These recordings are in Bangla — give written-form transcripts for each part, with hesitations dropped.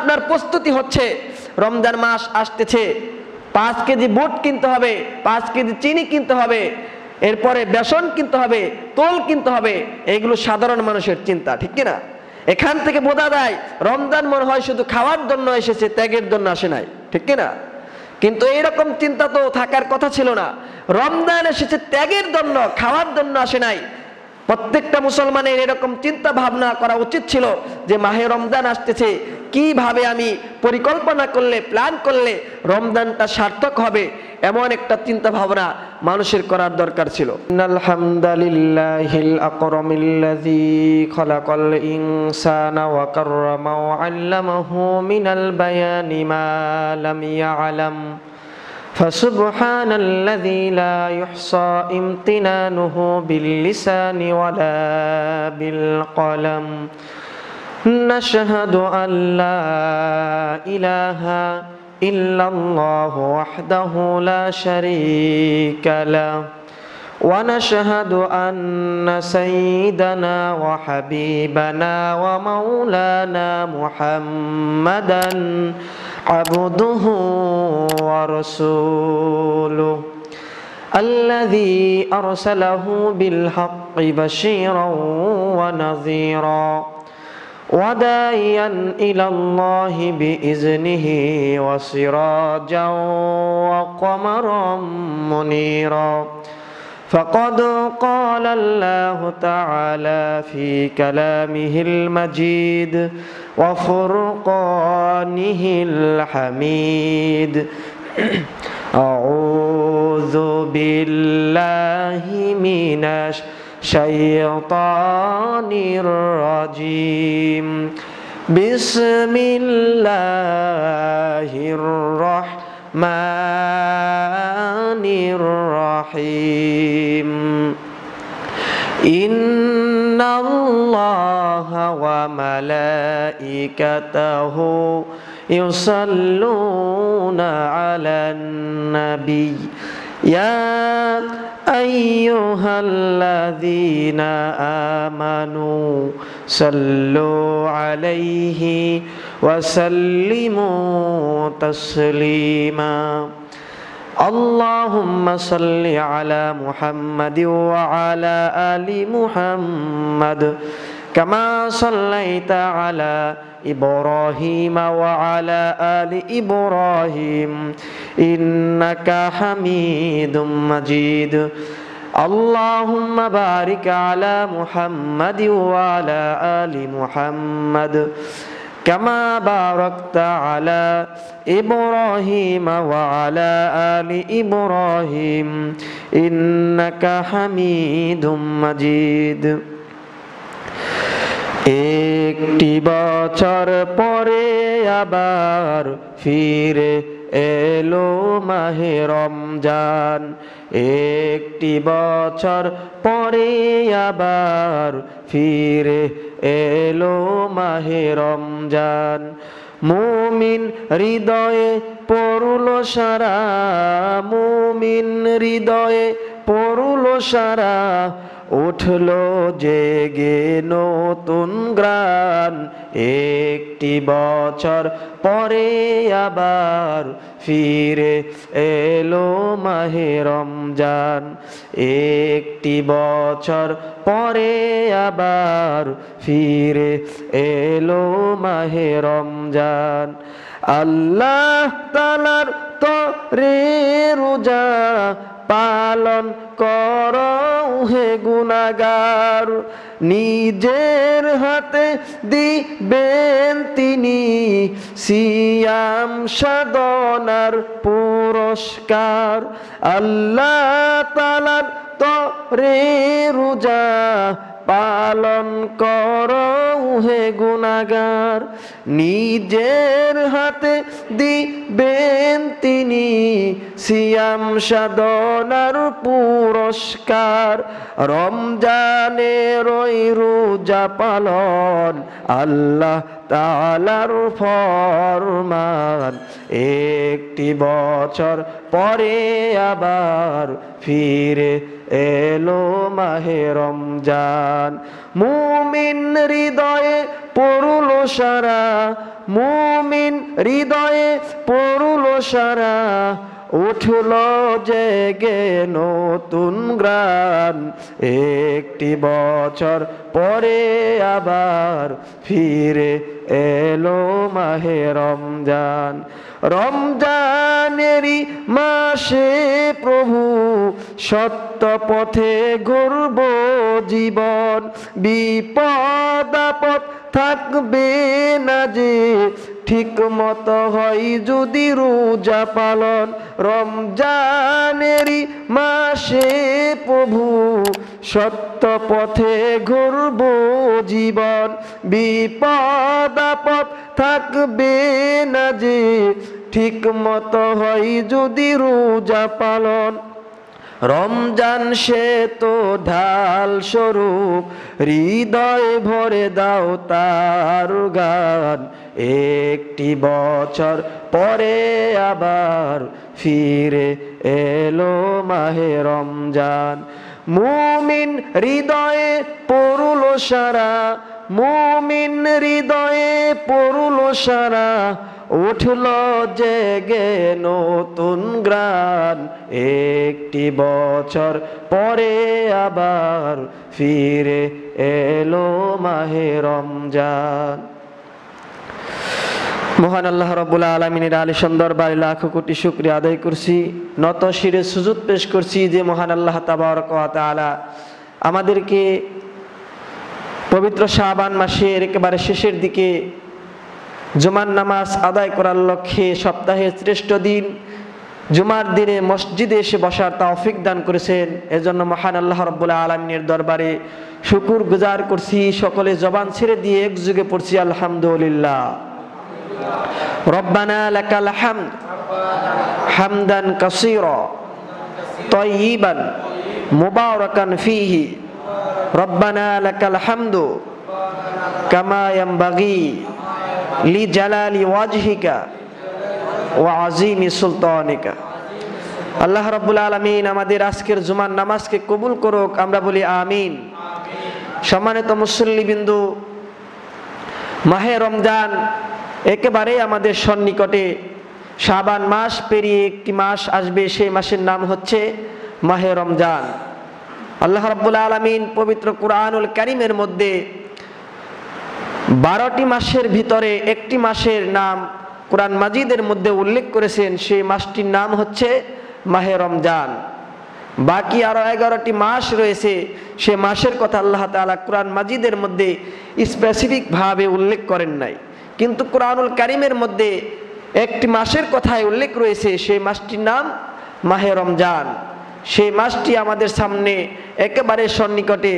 আপনার প্রস্তুতি হচ্ছে রমজান মাস আসতেছে, 5 কেজি বুট কিনতে হবে, 5 কেজি চিনি কিনতে হবে, এরপরে বেসন কিনতে হবে, তেল কিনতে হবে। এগুলো সাধারণ মানুষের চিন্তা, ঠিক কিনা? এখান থেকে বোঝা যায় রমজান মনে হয় শুধু খাওয়ার জন্য এসেছে, ত্যাগের জন্য আসে নাই, ঠিক কিনা? কিন্তু এইরকম চিন্তা তো থাকার কথা ছিল না। রমজান এসেছে ত্যাগের জন্য, খাওয়ার জন্য আসে নাই। প্রত্যেকটা মুসলমানের এরকম চিন্তা ভাবনা করা উচিত ছিল যে মাহে রমজান আসতেছে, কিভাবে আমি পরিকল্পনা করলে, প্ল্যান করলে রমজানটা সার্থক হবে, এমন একটা চিন্তা ভাবনা মানুষের করার দরকার ছিল। আলহামদুলিল্লাহিল আকরামিল্লাযী খালাকাল ইনসানা ওয়া কাররামা ওয়া আল্লামাহু মিনাল বায়ানি মা লাম ইয়ালাম فسبحان الذي لا يحصى امتنانه باللسان ولا بالقلم نشهد أن لا إله إلا الله وحده لا شريك له ونشهد أن سيدنا وحبيبنا ومولانا محمدا عبده ورسوله الذي أرسله بالحق بشيرا ونذيرا وداعيا إلى الله بإذنه وسراجا وقمرا منيرا فقد قال الله تعالى في كلامه المجيد وفرقانه الحميد أعوذ بالله من الشيطان الرجيم بسم الله الرحمن الرحيم إن الله وملائكته يصلون على النبي يا أيها الذين آمنوا صلوا عليه وسلموا تسليما اللهم صل على محمد وعلى آل محمد كما صليت على إبراهيم وعلى آل إبراهيم إنك حميد مجيد اللهم بارك على محمد وعلى آل محمد كما باركت على إبراهيم وعلى آل إبراهيم إنك حميد مجيد একটি বছর পরে আবার ফিরে এলো মাহে রমজান একটি বছর পরে আবার ফিরে এলো মাহে রমজান মুমিন হৃদয়ে পড়লো সারা মুমিন হৃদয়ে পড়লো সারা উঠলো জেগে নতুন গ্রাণ একটি বছর পরে আবার ফিরে এলো মাহে রমজান একটি বছর পরে আবার ফিরে এলো মাহে রমজান আল্লাহ তাআলার তরে রোজা পালন করো হে গুনাহগার নিজের হাতে দিবেন তিনি সিয়াম সাধনার পুরস্কার আল্লাহ তাআলার তরে রোজা পালন করো হে গুনাহগার নিজের হাতে দিবেন তিনি সিয়াম সাধনার পুরস্কার রমজানের ওই রোজা পালন আল্লাহ তাআলার ফরমান একটি বছর পরে আবার ফিরে এলো মাহে রমজান। মুমিন হৃদয়ে পড়লো সারা, মুমিন হৃদয়ে পড়লো সারা, উঠলো জেগে নতুন গ্রাম। একটি বছর পরে আবার ফিরে এলো মাহে রমজান। রমজানেরই মাসে প্রভু সত্য পথে গড়ব জীবন, বিপদ আপদ থাকবে না যে ঠিক মতো হয় যদি রোজা পালন। রমজানেরই মাসে প্রভু সত্য পথে গড়ব জীবন, বিপদ আপদ থাকবে না যে ঠিক মতো হয় যদি রোজা পালন। রমজান সে তো ঢাল স্বরূপ, হৃদয় ভরে দাও তার গান। একটি বছর পরে আবার ফিরে এলো মাহে রমজান। মুমিন হৃদয়ে পড়লো সারা, মুমিন হৃদয়ে পড়লো সারা, উঠলো জেগে নতুন গ্রান। একটি বছর পরে আবার ফিরে এলো মাহে রমজান। মহান আল্লাহ রাব্বুল আলামিনের আলিশান দরবারে লাখো কোটি শুকরিয়া আদায় করছি, নত শিরে সুজুদ পেশ করছি যে মহান আল্লাহ তাবারক ওয়া তাআলা আমাদেরকে পবিত্র শাবান মাসের একেবারে শেষের দিকে জুমার নামাজ আদায় করার লক্ষ্যে সপ্তাহের শ্রেষ্ঠ দিন জুমার দিনে মসজিদে এসে বসার তৌফিক দান করেছেন। এজন্য মহান আল্লাহ রাব্বুল আলামিনের দরবারে শুকর গুজার করছি। সকলে জবান ছেড়ে দিয়ে একযোগে পড়ছি আলহামদুলিল্লাহ। রব্বানা লাকাল হামদ হামদান কাসীরা তাইয়িবান মুবারাকান ফীহি, রব্বানা লাকাল হামদু কামা ইয়ানবাগি লি জালালি ওয়াজহিকা ওয়া আযীমি সুলতানিকা। আল্লাহ রাব্বুল আলামিন আমাদের আজকের জুমার নামাজকে কবুল করুক, আমরা বলি আমিন। সম্মানিত মুসল্লিবৃন্দ, মাহে রমজান একেবারে আমাদের সন্নিকটে। শাবান মাস পেরিয়ে একটি মাস আসবে, সেই মাসের নাম হচ্ছে মাহে রমজান। আল্লাহ রাব্বুল আলামিন পবিত্র কুরআনুল কারীমের মধ্যে 12টি মাসের ভিতরে একটি মাসের নাম কুরআন মাজিদের মধ্যে উল্লেখ করেছেন, সেই মাসটির নাম হচ্ছে মাহে রমজান। বাকি আরো 11টি মাস রয়েছে, সে মাসের কথা আল্লাহ তাআলা কুরআন মাজিদের মধ্যে স্পেসিফিক ভাবে উল্লেখ করেন নাই, কিন্তু কুরআনুল কারীমের মধ্যে একটি মাসের কথাই উল্লেখ রয়েছে, সেই মাসটির নাম মাহে রমজান। সেই মাসটি আমাদের সামনে একেবারে সন্নিকটে।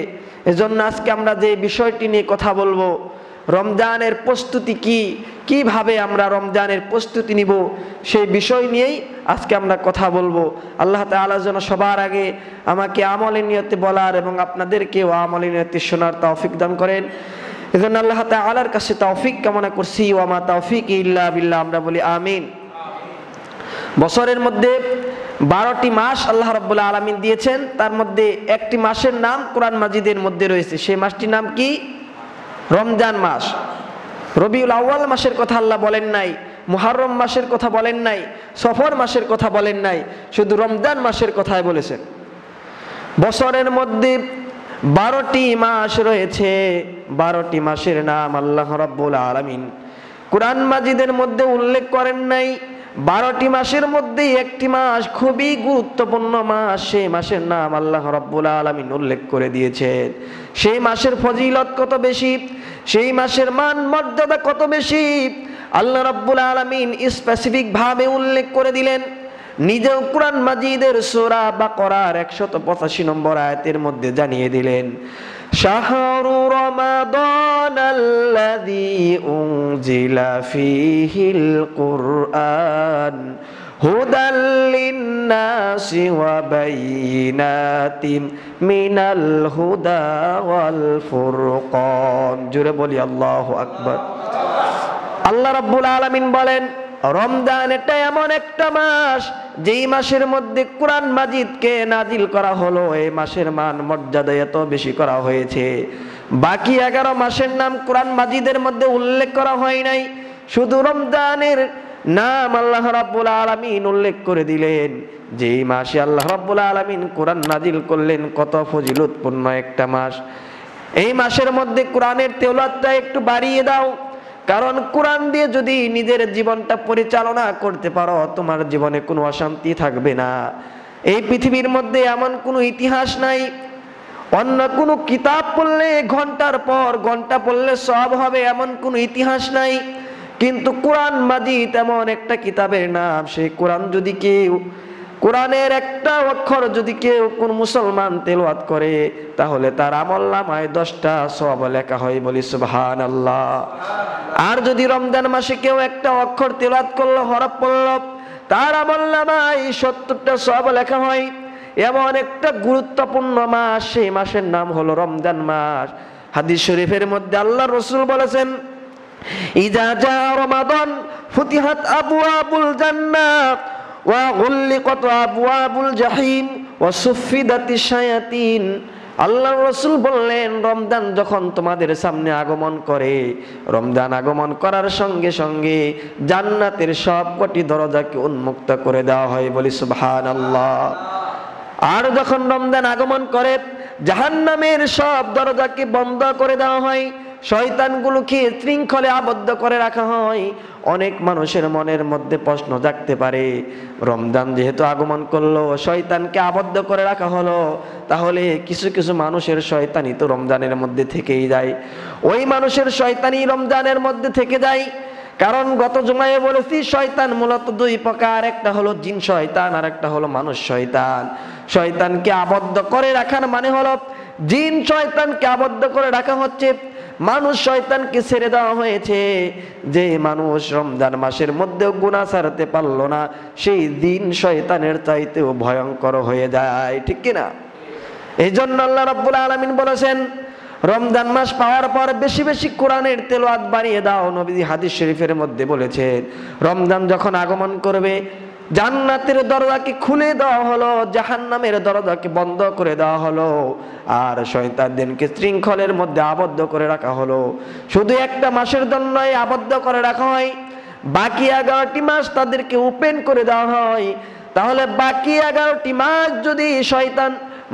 এজন্য আজকে আমরা যে বিষয়টি নিয়ে কথা বলবো, রমজানের প্রস্তুতি কি, কিভাবে আমরা রমজানের প্রস্তুতি নিব, সেই বিষয় নিয়েই আজকে আমরা কথা বলবো। আল্লাহ তাআলা যেন সবার আগে আমাকে আমলের নিয়তে বলার এবং আপনাদেরকেও আমলের নিয়তে শোনার তৌফিক দান করেন। এজন্য আল্লাহ তাআলার কাছে তৌফিক কামনা করছি। ওয়া মা তাওফিকি ইল্লা বিল্লাহ, আমরা বলি আমিন। বছরের মধ্যে 12টি মাস আল্লাহ রাব্বুল আলামিন দিয়েছেন, তার মধ্যে একটি মাসের নাম কোরআন মাজিদের মধ্যে রয়েছে, সেই মাসটির নাম কি? রমজান মাস। রবিউল আউয়াল মাসের কথা আল্লাহ বলেন নাই, মুহররম মাসের কথা বলেন নাই, সফর মাসের কথা বলেন নাই, শুধু রমজান মাসের কথাই বলেছেন। বছরের মধ্যে 12টি মাস রয়েছে, 12টি মাসের নাম আল্লাহ রাব্বুল আলামিন কুরআন মাজিদের মধ্যে উল্লেখ করেন নাই। 12টি মাসের মধ্যে একটি মাস খুবই গুরুত্বপূর্ণ মাস, সেই মাসের নাম আল্লাহ রাব্বুল আলামিন উল্লেখ করে দিয়েছেন। সেই মাসের ফজিলত কত বেশি, সেই মাসের মান মর্যাদা কত বেশি, আল্লাহ রাব্বুল আলামিন স্পেসিফিক ভাবে উল্লেখ করে দিলেন। নিজেও কুরআন মাজিদের সূরা বাকারার 185 নম্বর আয়াতের মধ্যে জানিয়ে দিলেন, শাহরু রমাদানাল্লাযী উনজিলা ফীহিল কুরআন হুদাল লিন্নাসি ওয়া বাইয়িনাতিম মিনাল হুদা ওয়াল ফুরকান। জোরে বলি আল্লাহু আকবার। আল্লাহ রাব্বুল আলামিন বলেন, রমজান এটা এমন একটা মাস যেই মাসের মধ্যে কোরআন মাজিদকে নাজিল করা হলো। এই মাসের মান মর্যাদা এত বেশি করা হয়েছে, বাকি 11 মাসের নাম কোরআন মাজিদের মধ্যে উল্লেখ করা হয় নাই। শুধু রমজানের নাম আল্লাহ রাব্বুল আলামিন উল্লেখ করে দিলেন, যেই মাসে আল্লাহ রাব্বুল আলামিন কোরআন নাজিল করলেন। কত ফজিলতপূর্ণ একটা মাস। এই মাসের মধ্যে কোরআনের তেলাওয়াতটা একটু বাড়িয়ে দাও, কারণ কোরআন দিয়ে যদি নিজের জীবনটা পরিচালনা করতে পারো, তোমার জীবনে কোনো অশান্তি থাকবে না। এই পৃথিবীর মধ্যে এমন কোনো ইতিহাস নাই, অন্য কোনো কিতাব পড়লে ঘন্টার পর ঘন্টা পড়লে সব হবে, এমন কোনো ইতিহাস নাই। কিন্তু কোরআন মাজিদ এমন একটা কিতাবের নাম, সেই কোরআন যদি কেউ, কোরআনের একটা অক্ষর যদি কেউ কোন মুসলমান তেলাওয়াত করে, তাহলে তার আমলনামায় 10টা সওয়াব লেখা হয়। বলি সুবহানাল্লাহ। আর যদি রমজান মাসে কেউ একটা অক্ষর তেলাওয়াত করলো, হরফ পড়লো, তার আমলনামায় 70টা সওয়াব লেখা হয়। এমন একটা গুরুত্বপূর্ণ মাস, সেই মাসের নাম হলো রমজান মাস। হাদিস শরীফের মধ্যে আল্লাহ রাসূল বলেছেন, ইজা জা রমাদান ফুতিহাত আবওয়াবুল জান্নাহ ওয়া গুল্লিকাত আবওয়াবুল জাহিম ওয়া সুফিদাতিশ শায়াতিন। আল্লাহর রাসূল বললেন, রমজান যখন তোমাদের সামনে আগমন করে, রমজান আগমন করার সঙ্গে সঙ্গে জান্নাতের সবকটি দরজাকে উন্মুক্ত করে দেওয়া হয়। বলি সুবহানাল্লাহ। আর যখন রমজান আগমন করে, জাহান্নামের সব দরজাকে বন্ধ করে দেওয়া হয়, শয়তানগুলোকে শৃঙ্খলে আবদ্ধ করে রাখা হয়। অনেক মানুষের মনের মধ্যে প্রশ্ন জাগতে পারে, রমজান যেহেতু আগমন করলো, শয়তানকে আবদ্ধ করে রাখা হলো, তাহলে কিছু কিছু মানুষের শয়তানি তো রমজানের মধ্যে থেকেই যায়। ওই মানুষের শয়তানি রমজানের মধ্যে থেকে যায়। কারণ গত জুমায় বলেছি, শয়তান মূলত 2 প্রকার, একটা হলো জিন শয়তান আর একটা হলো মানুষ শয়তান। শয়তানকে আবদ্ধ করে রাখার মানে হলো, জিন শয়তানকে আবদ্ধ করে রাখা হচ্ছে, মানুষ শয়তানকে ছেড়ে দেওয়া হয়েছে। যে মানুষ রমজান মাসের মধ্যেও গুনাহ ছাড়তে পারলো না, সেই দিন শয়তানের চাইতেও ভয়ঙ্কর হয়ে যায়, ঠিক কিনা? এই জন্য আল্লাহ রাব্বুল আলামিন বলেছেন, রমজান মাস পাওয়ার পর বেশি বেশি কোরআনের তেলাওয়াত বাড়িয়ে দাও। নবীজি হাদিস শরীফের মধ্যে বলেছেন, রমজান যখন আগমন করবে, জান্নাতের দরজাকে খুলে দেওয়া হলো, জাহান্নামের দরজাকে বন্ধ করে দেওয়া হলো, আর শয়তানদেরকে শৃঙ্খলের মধ্যে আবদ্ধ করে রাখা হলো। শুধু একটা মাসের জন্যই আবদ্ধ করে রাখা হয়, বাকি 11টি মাস তাদেরকে ওপেন করে দেওয়া হয়। তাহলে বাকি 11টি মাস যদি শয়তান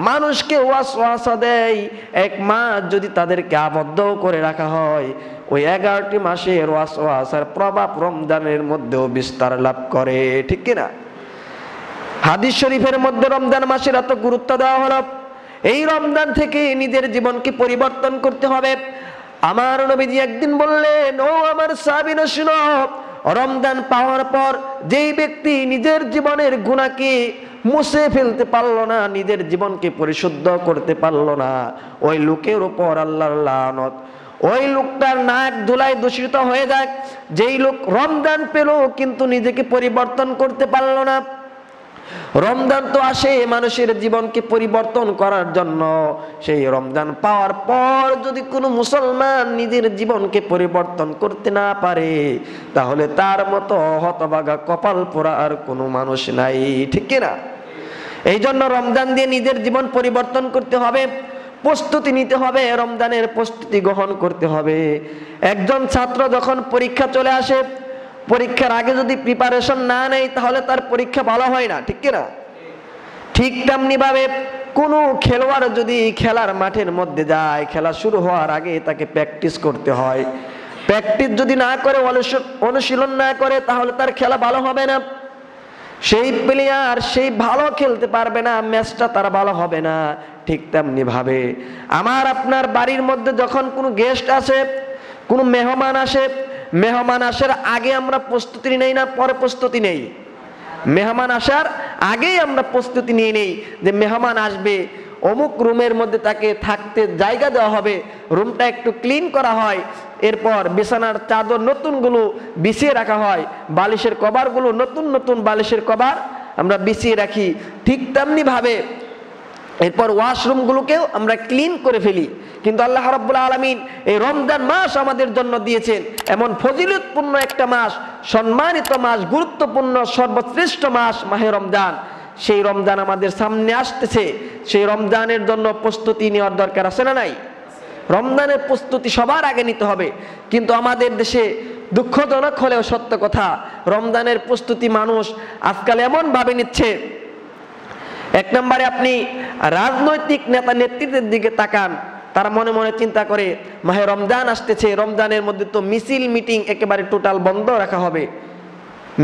মানুষকে ওয়াসওয়াসা দেয়, 1 মাস যদি তাদেরকে আবদ্ধ করে রাখা হয়, ওই 11টি মাসের ওয়াসওয়াসার প্রভাব রমজানের মধ্যেও বিস্তার লাভ করে, ঠিক কিনা? হাদিস শরীফের মধ্যে রমজান মাসের এত গুরুত্ব দেওয়া হলো, এই রমজান থেকে নিজের জীবনকে পরিবর্তন করতে হবে। আমার নবীজি একদিন বললেন, ও আমার সাহাবীরা শুনো, রমজান পাওয়ার পর যেই ব্যক্তি নিজের জীবনের গুনাহকে মুছে ফেলতে পারলো না, নিজের জীবনকে পরিশুদ্ধ করতে পারলো না, ওই লোকের উপর আল্লাহর লানত। ওই লোকটার নাক ধুলায় দূষিত হয়ে যায়। যেই লোক রমজান পেল কিন্তু নিজেকে পরিবর্তন করতে পারলো না। রমজান তো আসে মানুষের জীবনকে পরিবর্তন করার জন্য। সেই রমজান পাওয়ার পর যদি কোনো মুসলমান নিজের জীবনকে পরিবর্তন করতে না পারে, তাহলে তার মতো হতভাগা কপাল পোড়া আর কোনো মানুষ নাই, ঠিক কিনা? এই জন্য রমজান দিয়ে নিজের জীবন পরিবর্তন করতে হবে, প্রস্তুতি নিতে হবে, রমজানের প্রস্তুতি গ্রহণ করতে হবে। একজন ছাত্র যখন পরীক্ষা চলে আসে, পরীক্ষার আগে যদি প্রিপারেশন না নেয়, তাহলে তার পরীক্ষা ভালো হয় না, ঠিক কিনা? ঠিক তেমনি ভাবে কোনো খেলোয়াড় যদি খেলার মাঠের মধ্যে যায়, খেলা শুরু হওয়ার আগে তাকে প্র্যাকটিস করতে হয়। প্র্যাকটিস যদি না করে, অনুশীলন না করে, তাহলে তার খেলা ভালো হবে না। সেই প্লেয়ার সেই ভালো খেলতে পারবে না, ম্যাচটা তার ভালো হবে না। ঠিক তেমনি ভাবে আমার আপনার বাড়ির মধ্যে যখন কোনো গেস্ট আসে, কোনো মেহমান আসে, মেহমান আসার আগে আমরা প্রস্তুতি নেই না পরে প্রস্তুতি নেই? মেহমান আসার আগেই আমরা প্রস্তুতি নিয়ে নেই যে মেহমান আসবে, অমুক রুমের মধ্যে তাকে থাকতে জায়গা দেওয়া হবে, রুমটা একটু ক্লিন করা হয়, এরপর বিছানার চাদর নতুনগুলো বিছিয়ে রাখা হয়, বালিশের কভারগুলো নতুন নতুন বালিশের কভার আমরা বিছিয়ে রাখি। ঠিক তেমনি ভাবে এরপর ওয়াশরুমগুলোকেও আমরা ক্লিন করে ফেলি। কিন্তু আল্লাহ রাব্বুল আলামিন এই রমজান মাস আমাদের জন্য দিয়েছেন এমন ফজিলতপূর্ণ একটা মাস, সম্মানিত মাস, গুরুত্বপূর্ণ সর্বশ্রেষ্ঠ মাস মাহে রমজান। সেই রমজান আমাদের সামনে আসতেছে, সেই রমজানের জন্য প্রস্তুতি নেওয়ার দরকার আছে না নাই? রমজানের প্রস্তুতি সবার আগে নিতে হবে। কিন্তু আমাদের দেশে দুঃখজনক হলেও সত্য কথা, রমজানের প্রস্তুতি মানুষ আজকাল এমনভাবে নিচ্ছে। এক নম্বরে আপনি রাজনৈতিক নেতা নেত্রীদের দিকে তাকান, তারা মনে মনে চিন্তা করে মাহে রমজান আসতেছে, রমজানের মধ্যে তো মিছিল মিটিং একেবারে টোটাল বন্ধ রাখা হবে।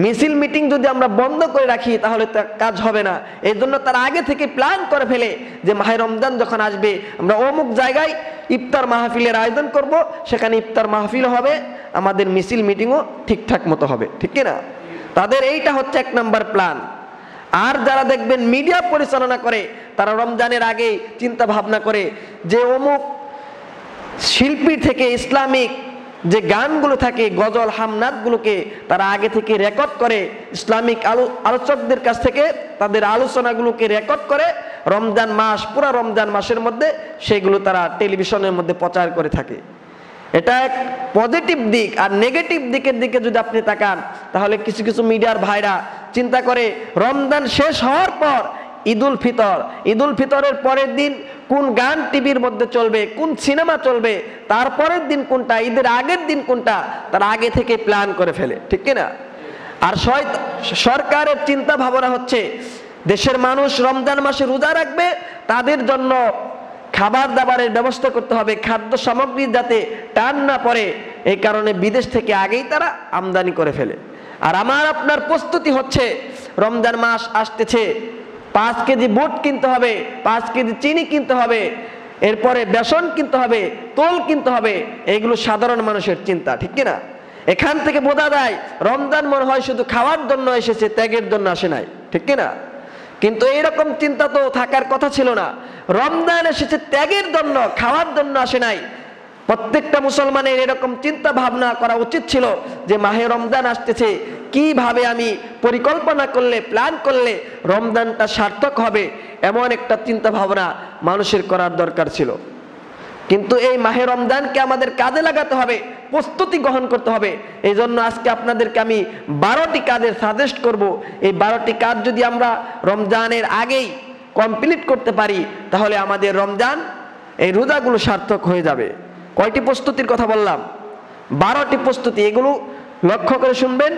মিছিল মিটিং যদি আমরা বন্ধ করে রাখি তাহলে তো কাজ হবে না। এই জন্য তারা আগে থেকে প্ল্যান করে ফেলে যে মাহে রমজান যখন আসবে আমরা অমুক জায়গায় ইফতার মাহফিলের আয়োজন করব, সেখানে ইফতার মাহফিল হবে, আমাদের মিছিল মিটিংও ঠিকঠাক মতো হবে, ঠিক কিনা? তাদের এইটা হচ্ছে এক নাম্বার প্ল্যান। আর যারা দেখবেন মিডিয়া পরিচালনা করে, তারা রমজানের আগে চিন্তা ভাবনা করে যে অমুক শিল্পী থেকে ইসলামিক যে গানগুলো থাকে, গজল হামনাদগুলোকে তারা আগে থেকে রেকর্ড করে, ইসলামিক আলোচকদের কাছ থেকে তাদের আলোচনাগুলোকে রেকর্ড করে রমজান মাস, পুরো রমজান মাসের মধ্যে সেগুলো তারা টেলিভিশনের মধ্যে প্রচার করে থাকে। এটা এক পজিটিভ দিক। আর নেগেটিভ দিকের দিকে যদি আপনি তাকান তাহলে কিছু কিছু মিডিয়ার ভাইরা চিন্তা করে রমজান শেষ হওয়ার পর ঈদুল ফিতর, ঈদুল ফিতরের পরের দিন কোন গান টিভির মধ্যে চলবে, কোন সিনেমা চলবে, তারপরের দিন কোনটা, ঈদের আগের দিন কোনটা, তারা আগে থেকে প্ল্যান করে ফেলে, ঠিক কিনা? আর সরকারের চিন্তা ভাবনা হচ্ছে দেশের মানুষ রমজান মাসে রোজা রাখবে, তাদের জন্য খাবার দাবারের ব্যবস্থা করতে হবে, খাদ্য সামগ্রী যাতে টান না পড়ে, এই কারণে বিদেশ থেকে আগেই তারা আমদানি করে ফেলে। আর আমার আপনার প্রস্তুতি হচ্ছে রমজান মাস আসতেছে, 5 কেজি বুট কিনতে হবে, 5 কেজি চিনি কিনতে হবে, এরপরে বেসন কিনতে হবে, তোল কিনতে হবে। এইগুলো সাধারণ মানুষের চিন্তা, ঠিক কিনা? এখান থেকে বোঝা যায় রমজান মনে হয় শুধু খাওয়ার জন্য এসেছে, ত্যাগের জন্য আসে নাই, ঠিক কিনা? কিন্তু এইরকম চিন্তা তো থাকার কথা ছিল না। রমজান এসেছে ত্যাগের জন্য, খাওয়ার জন্য আসে নাই। প্রত্যেকটা মুসলমানের এরকম চিন্তা ভাবনা করা উচিত ছিল যে মাহে রমজান আসতেছে, কিভাবে আমি পরিকল্পনা করলে, প্ল্যান করলে রমজানটা সার্থক হবে, এমন একটা চিন্তা ভাবনা মানুষের করার দরকার ছিল। কিন্তু এই মাহে রমজানকে আমাদের কাজে লাগাতে হবে, প্রস্তুতি গ্রহণ করতে হবে। এই জন্য আজকে আপনাদেরকে আমি 12টি কাজের সাজেস্ট করব। এই 12টি কাজ যদি আমরা রমজানের আগেই কমপ্লিট করতে পারি তাহলে আমাদের রমজান, এই রোজাগুলো সার্থক হয়ে যাবে। কয়টি প্রস্তুতির কথা বললাম? 12টি প্রস্তুতি। এগুলো লক্ষ্য করে শুনবেন,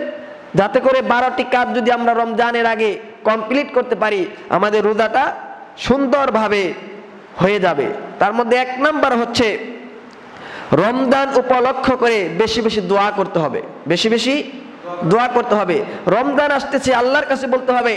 যাতে করে 12টি কাজ যদি আমরা রমজানের আগে কমপ্লিট করতে পারি আমাদের রোজাটা সুন্দরভাবে হয়ে যাবে। তার মধ্যে 1 নাম্বার হচ্ছে রমজান উপলক্ষ করে বেশি বেশি দোয়া করতে হবে, বেশি বেশি দোয়া করতে হবে। রমজান আসতেছে, আল্লাহর কাছে বলতে হবে।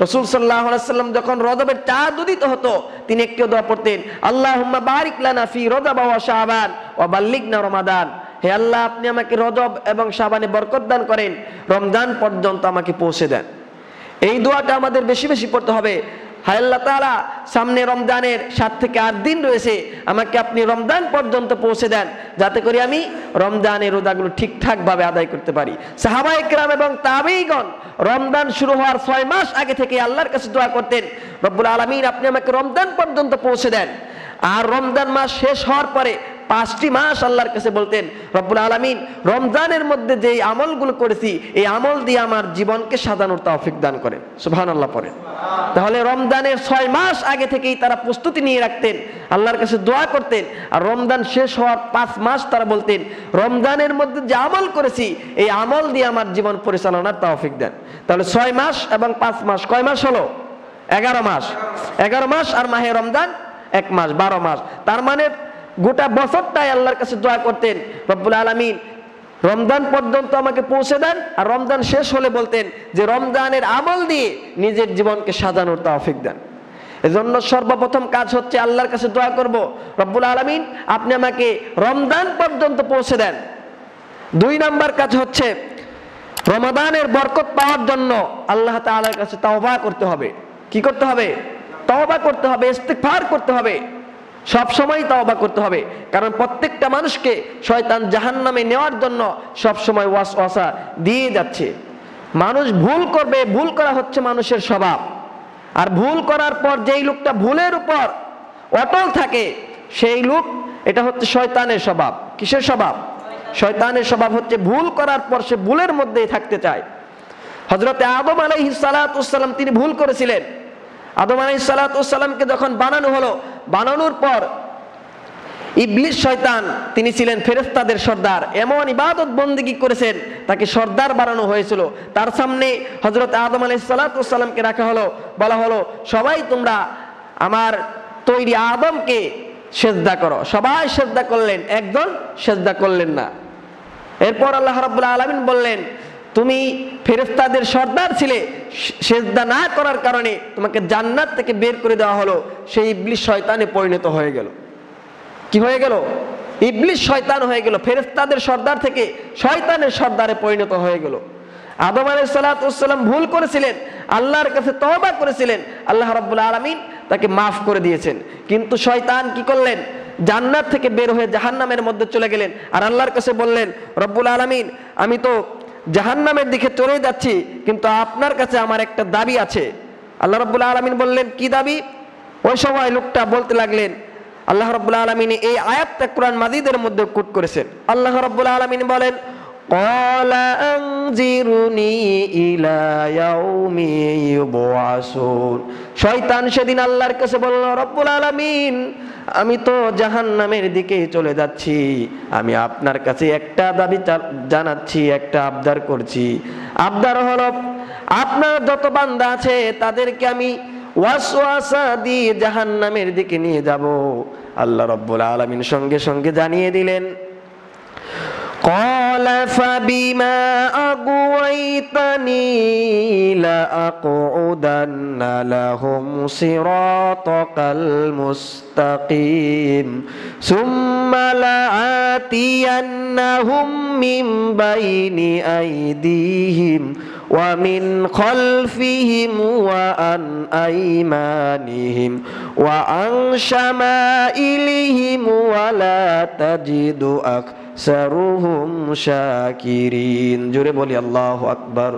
রাসূল সাল্লাল্লাহু আলাইহি ওয়াসাল্লাম যখন রজবের চাঁদ উদিত হতো তিনি একটি দোয়া পড়তেন, আল্লাহুম্মা বারিক লানা ফি রজব ওয়া শাবান ওয়া বাল্লিগনা রমাদান। হে আল্লাহ, আপনি আমাকে রজব এবং শাবানে বরকত দান করেন, রমজান পর্যন্ত আমাকে পৌঁছে দেন। এই দোয়াটা আমাদের বেশি বেশি পড়তে হবে। হায় আল্লাহ তাআলা, সামনে রমজানের 7 থেকে 8 দিন রয়েছে, আমাকে আপনি রমজান পর্যন্ত পৌঁছে দেন, যাতে করে আমি রমজানের রোজাগুলো ঠিকঠাক ভাবে আদায় করতে পারি। সাহাবায়ে কেরাম এবং তাবেঈগণ রমজান শুরু হওয়ার 6 মাস আগে থেকে আল্লাহর কাছে দোয়া করতেন, রব্বুল আলামিন আপনি আমাকে রমজান পর্যন্ত পৌঁছে দেন। আর রমজান মাস শেষ হওয়ার পরে 5টি মাস আল্লাহর কাছে বলতেন, রব্বুল আলামিন রমজানের মধ্যে যে আমলগুলো করেছি এই আমল দিয়ে আমার জীবনকে সাজানোর তৌফিক দান করেন। সুবহানাল্লাহ পড়েন। তাহলে রমজানের 6 মাস আগে থেকেই তারা প্রস্তুতি নিয়ে রাখতেন, আল্লাহর কাছে দোয়া করতেন। আর রমজান শেষ হওয়ার 5 মাস তারা বলতেন, রমজানের মধ্যে যে আমল করেছি এই আমল দিয়ে আমার জীবন পরিচালনার তৌফিক দেন। তাহলে 6 মাস এবং 5 মাস কয় মাস হলো? 11 মাস। 11 মাস আর মাহে রমজান 1 মাস, 12 মাস। তার মানে গোটা বছরটাই আল্লাহর কাছে দোয়া করতেন, রব্বুল আলামিন রমজান পর্যন্ত আমাকে পৌঁছে দেন। আর রমজান শেষ হলে বলতেন যে রমজানের আমল দিয়ে নিজের জীবনকে সাজানোর তৌফিক দেন। এজন্য সর্বপ্রথম কাজ হচ্ছে আল্লাহর কাছে দোয়া করব, রব্বুল আলামিন আপনি আমাকে রমজান পর্যন্ত পৌঁছে দেন। 2 নাম্বার কাজ হচ্ছে রমাদানের বরকত পাওয়ার জন্য আল্লাহ তাআলার কাছে তওবা করতে হবে। কি করতে হবে? তওবা করতে হবে, ইস্তিগফার করতে হবে। সব সময় তওবা করতে হবে, কারণ প্রত্যেকটা মানুষকে শয়তান জাহান্নামে নেওয়ার জন্য সব সময় ওয়াসওয়াসা দিয়ে যাচ্ছে। মানুষ ভুল করবে, ভুল করা হচ্ছে মানুষের স্বভাব। আর ভুল করার পর যেই লোকটা ভুলের উপর অটল থাকে সেই লোক, এটা হচ্ছে শয়তানের স্বভাব। কিসের স্বভাব? শয়তানের স্বভাব হচ্ছে ভুল করার পর সে ভুলের মধ্যেই থাকতে চায়। হযরতে আদম আলাইহিস সালাতু ওয়াস সালাম তিনি ভুল করেছিলেন। আদম আলাইহিস সালাতু ওয়াস সালামকে যখন বানানো হলো, বানানোর পর ইবলিস শয়তান, তিনি ছিলেন ফেরেশতাদের সর্দার, এমন ইবাদত বন্দেগী করেছেন তাকে সর্দার বানানো হয়েছিল। তার সামনে হযরত আদম আলাইহিস সালাতু ওয়াস সালামকে রাখা হলো, বলা হলো সবাই তোমরা আমার তৈরি আদমকে সেজদা করো। সবাই সেজদা করলেন, একজন সেজদা করলেন না। এরপর আল্লাহ রাব্বুল আলামিন বললেন, তুমি ফেরেশতাদের সর্দার ছিলে, সেজদা না করার কারণে তোমাকে জান্নাত থেকে বের করে দেওয়া হলো। সেই ইবলিস শয়তানে পরিণত হয়ে গেল। কি হয়ে গেল? ইবলিস শয়তান হয়ে গেল, ফেরেশতাদের সর্দার থেকে শয়তানের সর্দারে পরিণত হয়ে গেল। আদম আলাইহিস সালাতু ওয়াস সালাম ভুল করেছিলেন, আল্লাহর কাছে তওবা করেছিলেন, আল্লাহ রাব্বুল আলামিন তাকে মাফ করে দিয়েছেন। কিন্তু শয়তান কি করলেন? জান্নাত থেকে বের হয়ে জাহান্নামের মধ্যে চলে গেলেন। আর আল্লাহর কাছে বললেন, রব্বুল আলামিন, আমি তো জাহান্নামের দিকে চলে যাচ্ছি, কিন্তু আপনার কাছে আমার একটা দাবি আছে। আল্লাহ রাব্বুল আলামিন বললেন, কি দাবি? ওই সময় লোকটা বলতে লাগলেন, আল্লাহ রাব্বুল আলামিন এই আয়াতটা কোরআন মাজিদের মধ্যে কোট করেছেন। আল্লাহ রাব্বুল আলামিন বলেন, ক্বালা আনজিরুনি ইলা ইয়াউমি ইউবআসুন। শয়তান সেদিন আল্লাহর কাছে বলল, রব্বুল আলামিন, আমি তো জাহান্নামের দিকে চলে যাচ্ছি, আমি আপনার কাছে একটা দাবি জানাচ্ছি, একটা আবদার করছি। আবদার হলো, আপনার যত বান্দা আছে তাদেরকে আমি ওয়াসওয়াসা দিয়ে জাহান্নামের দিকে নিয়ে যাব। আল্লাহ রাব্বুল আলামিন সঙ্গে সঙ্গে জানিয়ে দিলেন, ক্বালা ফাবিমা আগওয়াইতানি লাআকউদান্না লাহুম সিরাতাকাল মুস্তাকিম সুম্মা লাআতিয়ান্নাহুম মিন বাইনি আইদিহিম ওয়া মিন খালফিহিম ওয়া আন আইমানিহিম ওয়া আন শামাইলিহিম ওয়া লা তাজিদু আকসারুহুম শাকিরিন। জোরে বলি আল্লাহু আকবার।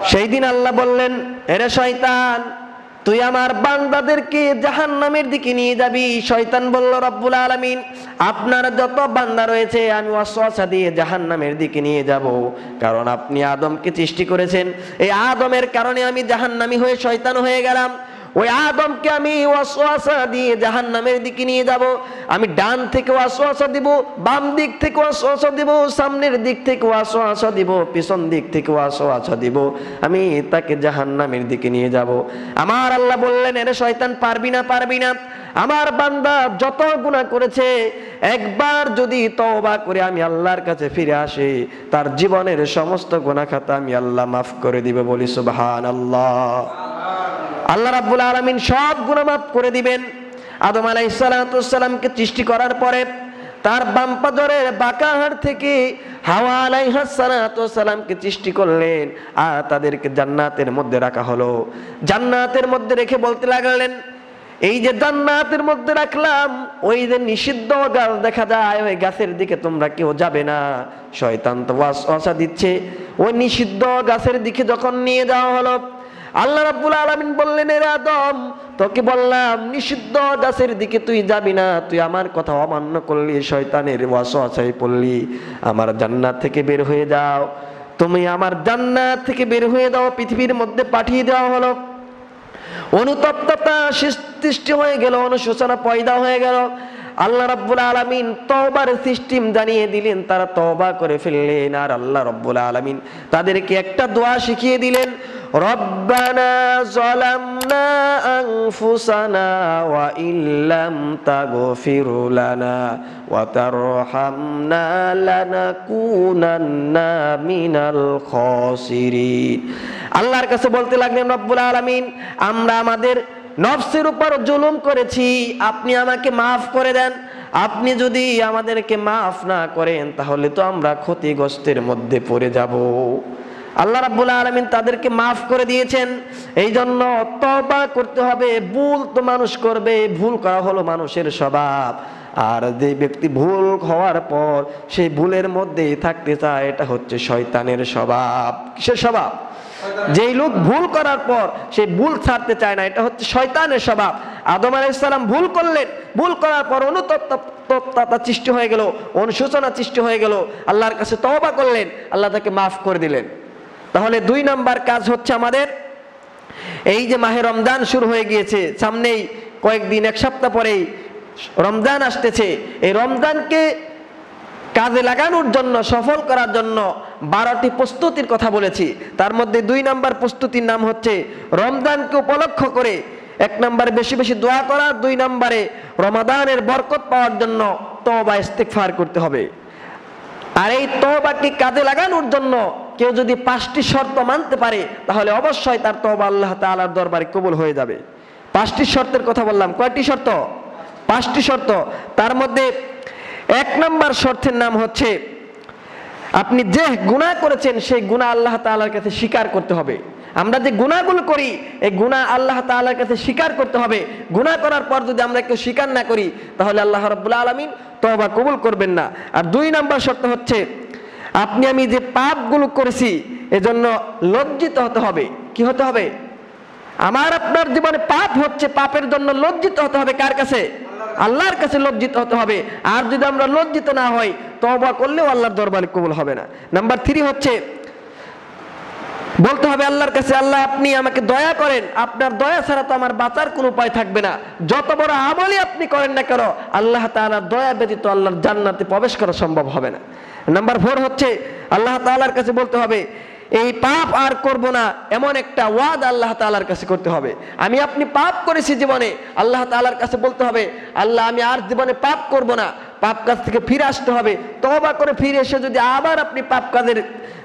সেই দিন আল্লাহ বললেন, এরে শয়তান, তুই আমার বান্দাদেরকে জাহান্নামের দিকে নিয়ে যাবি। শয়তান বলল, রব্বুল আলামিন, আপনার যত বান্দা রয়েছে আমি ওয়াসওয়াসা দিয়ে জাহান্নামের দিকে নিয়ে যাব, কারণ আপনি আদমকে সৃষ্টি করেছেন। এই আদমের কারণে আমি জাহান্নামী হয়ে শয়তান হয়ে গেলাম। ওই আদমকে আমি ওয়াসওয়াসা দিয়ে জাহান্নামের দিকে নিয়ে যাব। আমি ডান থেকে ওয়াসওয়াসা দিব, বাম দিক থেকে ওয়াসওয়াসা দিব, সামনের দিক থেকে ওয়াসওয়াসা দিব, পিছন দিক থেকে ওয়াসওয়াসা দিব, আমি তাকে জাহান্নামের দিকে নিয়ে যাব। আমার আল্লাহ বললেন, এরে শয়তান, পারবি না, পারবি না। আমার বান্দা যত গুনাহ করেছে, একবার যদি তওবা করে আমি আল্লাহর কাছে ফিরে আসে, তার জীবনের সমস্ত গুনাহ খাতা আমি আল্লাহ মাফ করে দিব। বলি সুবহানাল্লাহ। আল্লাহ রাব্বুল আলামিন সব গুনাহ মাফ করে দিবেন। আদম আলাইহিস সালাতু ওয়াস সালামকে সৃষ্টি করার পরে তার বাম পাজরের বাঁকা হাড় থেকে হাওয়া আলাইহিস সালাতু ওয়াস সালামকে সৃষ্টি করলেন, আর তাদেরকে জান্নাতের মধ্যে রাখা হলো। জান্নাতের মধ্যে রেখে বলতে লাগলেন, এই যে জান্নাতের মধ্যে রাখলাম, ওই যে নিষিদ্ধ গাছ দেখা যায়, ওই গাছের দিকে তোমরা কেউ যাবে না। শয়তান তো ওয়াসওয়াসা দিচ্ছে। ওই নিষিদ্ধ গাছের দিকে যখন নিয়ে যাওয়া হলো, আল্লাহ রাব্বুল আলামিন বললেন, এরে আদম, তোকে বললাম নিষিদ্ধ গাছের দিকে তুই যাবি না, তুই আমার কথা অমান্য করলি, শয়তানের ওয়াসওয়াসায় পড়লি, আমার জান্নাত থেকে বের হয়ে যাও। তুমি আমার জান্নাত থেকে বের হয়ে যাও। পৃথিবীর মধ্যে পাঠিয়ে দেওয়া হলো। অনুতপ্ততা সৃষ্টি হয়ে গেল, অনুশোচনা পয়দা হয়ে গেল। আল্লাহ রাব্বুল আলামিন তওবার সিস্টেম জানিয়ে দিলেন, তারা তওবা করে ফেললেন। আর আল্লাহ রাব্বুল আলামিন তাদেরকে একটা দোয়া শিখিয়ে দিলেন, রব্বানা যালামনা আনফুসানা ওয়া ইল্লাম তাগফির লানা ওয়া তারহামনা লানাকুনান্না মিনাল খাসিরিন। আল্লাহর কাছে বলতে লাগলেন, রব্বুল আলামিন, আমরা আমাদের নফসের উপর জুলুম করেছি, আপনি আমাকে মাফ করে দেন। আপনি যদি আমাদেরকে মাফ না করেন তাহলে তো আমরা ক্ষতিগ্রস্তের মধ্যে পড়ে যাব। আল্লাহ রাব্বুল আলামিন তাদেরকে মাফ করে দিয়েছেন। এই জন্য তওবা করতে হবে। ভুল তো মানুষ করবে, ভুল করা হলো মানুষের স্বভাব। আর যে ব্যক্তি ভুল হওয়ার পর সেই ভুলের মধ্যেই থাকতে চায়, এটা হচ্ছে শয়তানের স্বভাব। কিসের স্বভাব? যেই লোক ভুল করার পর সে ভুল ছাড়তে চায় না, এটা হচ্ছে শয়তানের স্বভাব। আদম আলাইহিস সালাম ভুল করলেন, ভুল করার পর অনুতপ্ততা সৃষ্টি হয়ে গেল, অনুশোচনা সৃষ্টি হয়ে গেল, আল্লাহর কাছে তওবা করলেন, আল্লাহ তাকে মাফ করে দিলেন। তাহলে 2 নাম্বার কাজ হচ্ছে আমাদের, এই যে মাহে রমজান শুরু হয়ে গিয়েছে, সামনেই কয়েকদিন, 1 সপ্তাহ পরেই রমজান আসতেছে। এই রমজানকে কাজে লাগানোর জন্য, সফল করার জন্য 12টি প্রস্তুতির কথা বলেছি। তার মধ্যে 2 নাম্বার প্রস্তুতির নাম হচ্ছে রমজানকে উপলক্ষ করে 1 নম্বরে বেশি বেশি দোয়া করা, 2 নম্বরে রমাদানের বরকত পাওয়ার জন্য তওবা ইস্তিগফার করতে হবে। আর এই তওবাকে কাজে লাগানোর জন্য কেউ যদি 5টি শর্ত মানতে পারে, তাহলে অবশ্যই তার তওবা আল্লাহ তাআলার দরবারে কবুল হয়ে যাবে। 5টি শর্তের কথা বললাম। কয়টি শর্ত? 5টি শর্ত। তার মধ্যে 1 নম্বর শর্তের নাম হচ্ছে আপনি যে গুনাহ করেছেন সেই গুনাহ আল্লাহ তাআলার কাছে স্বীকার করতে হবে। আমরা যে গুনাহগুলো করি, এই গুনাহ আল্লাহ তাআলার কাছে স্বীকার করতে হবে। গুনাহ করার পর যদি আমরা কেউ স্বীকার না করি, তাহলে আল্লাহ রাব্বুল আলামিন তওবা কবুল করবেন না। আর 2 নম্বর শর্ত হচ্ছে আমি যে পাপগুলো করেছি এজন্য লজ্জিত হতে হবে। কি হতে হবে? আমার আপনার জীবনে পাপ হচ্ছে, পাপের জন্য লজ্জিত হতে হবে। কার কাছে? আল্লাহর কাছে লজ্জিত হতে হবে। আর যদি আমরা লজ্জিত না হই, তওবা করলেও আল্লাহর দরবারে কবুল হবে না। নাম্বার 3 হচ্ছে বলতে হবে আল্লাহর কাছে, আল্লাহ আপনি আমাকে দয়া করেন, আপনার দয়া ছাড়া তো আমার বাঁচার কোনো উপায় থাকবে না। যত বড় আমলই আপনি করেন না কেন, আল্লাহ তাআলার দয়া ব্যতীত আল্লাহর জান্নাতে প্রবেশ করা সম্ভব হবে না। নাম্বার 4 হচ্ছে আল্লাহ তাআলার কাছে বলতে হবে এই পাপ আর করব না, এমন একটা ওয়াদা আল্লাহ তাআলার কাছে করতে হবে। আপনি পাপ করেছি জীবনে, আল্লাহ তাআলার কাছে বলতে হবে আল্লাহ আমি আর জীবনে পাপ করব না। পাপ কাজ থেকে ফিরে আসতে হবে। তওবা করে ফিরে এসে যদি আবার আপনি পাপ কাজের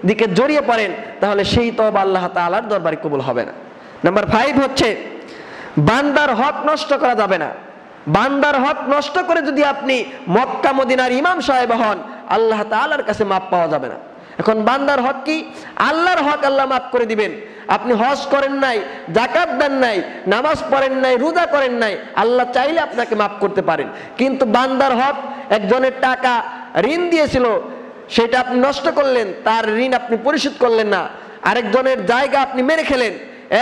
দিকে জড়িয়ে পড়েন, তাহলে সেই তওবা আল্লাহ তাআলার দরবারে কবুল হবে না। নাম্বার 5 হচ্ছে বান্দার হক নষ্ট করা যাবে না। বান্দার হক নষ্ট করে যদি আপনি মক্কা মদিনার ইমাম সাহেব হন, আল্লাহ তাআলার কাছে মাপ পাওয়া যাবে না। এখন বান্দার হক কি? আল্লাহর হক আল্লাহ মাফ করে দিবেন। আপনি হজ করেন নাই, যাকাত দেন নাই, নামাজ পড়েন নাই, রোজা করেন নাই, আল্লাহ চাইলে আপনাকে মাফ করতে পারেন। কিন্তু বান্দার হক, একজনের টাকা ঋণ দিয়েছিল, সেটা আপনি নষ্ট করলেন, তার ঋণ আপনি পরিশোধ করলেন না। আরেকজনের জায়গা আপনি মেরে খেলেন।